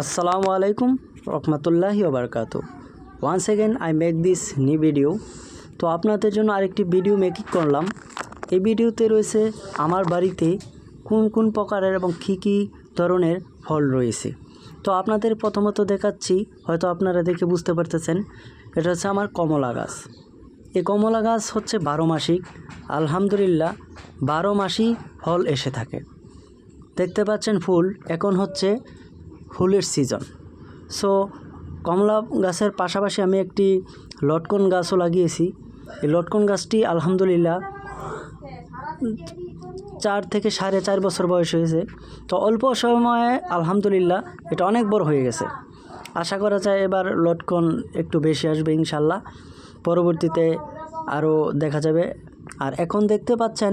Assalamu alaikum rahmatullahi wa barakatuh. Once again I make this new video. তো আপনাদের জন্য আরেকটি ভিডিও মেকিং করলাম। এই ভিডিওতে রয়েছে আমার বাড়িতে কোন কোন প্রকারের এবং কী ধরনের ফল রয়েছে। তো আপনাদের প্রথমত দেখাচ্ছি, হয়তো আপনারা দেখে বুঝতে পারতেছেন, এটা হচ্ছে আমার কমলা গাছ। এই কমলা গাছ হচ্ছে 12 মাসিক। আলহামদুলিল্লাহ 12 মাসই ফল এসে থাকে। দেখতে পাচ্ছেন ফুল, এখন হচ্ছে ফুলের সিজন। সো কমলা গাছের পাশাপাশি আমি একটি লটকন গাছও লাগিয়েছি। এই লটকন গাছটি আলহামদুলিল্লাহ 4 থেকে 4.5 বছর বয়স হয়েছে। তো অল্প সময়ে আলহামদুলিল্লাহ এটা অনেক বড় হয়ে গেছে। আশা করা যায় এবার লটকন একটু বেশি আসবে ইনশাল্লাহ, পরবর্তীতে আরও দেখা যাবে। আর এখন দেখতে পাচ্ছেন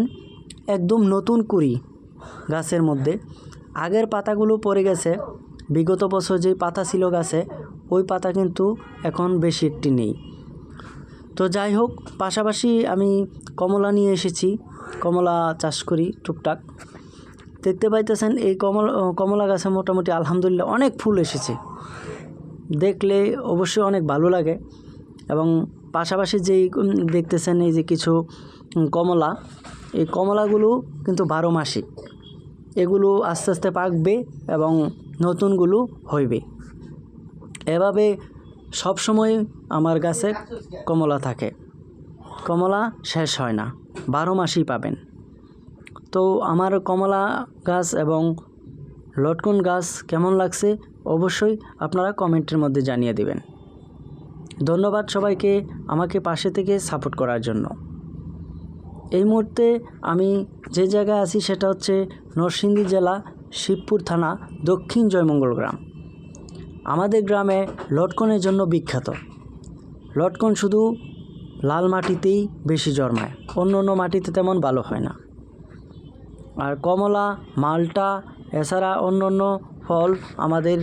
একদম নতুন কুঁড়ি গাছের মধ্যে। আগের পাতাগুলো পড়ে গেছে, বিগত বছর যেই পাতা ছিল গাছে ওই পাতা কিন্তু এখন বেশি একটি নেই। তো যাই হোক, পাশাপাশি আমি কমলা নিয়ে এসেছি, কমলা চাষ করি টুকটাক। দেখতে পাইতেছেন এই কমলা গাছে মোটামুটি আলহামদুলিল্লাহ অনেক ফুল এসেছে, দেখলে অবশ্যই অনেক ভালো লাগে। এবং পাশাপাশি যেই দেখতেছেন এই যে কিছু কমলা, এই কমলাগুলো কিন্তু 12 মাসিক। এগুলো আস্তে আস্তে পাকবে এবং নতুনগুলো হইবে। এভাবে সবসময় আমার গাছে কমলা থাকে, কমলা শেষ হয় না, 12 মাসই পাবেন। তো আমার কমলা গাছ এবং লটকন গাছ কেমন লাগছে অবশ্যই আপনারা কমেন্টের মধ্যে জানিয়ে দিবেন। ধন্যবাদ সবাইকে আমাকে পাশে থেকে সাপোর্ট করার জন্য। এই মুহূর্তে আমি যে জায়গায় আছি সেটা হচ্ছে নরসিংদী জেলা শিবপুর থানা দক্ষিণ জয়মঙ্গল গ্রাম। আমাদের গ্রামে লটকনের জন্য বিখ্যাত। লটকন শুধু লাল মাটিতেই বেশি জন্মায়, অন্য মাটিতে তেমন ভালো হয় না। আর কমলা, মালটা এছাড়া অন্য ফল আমাদের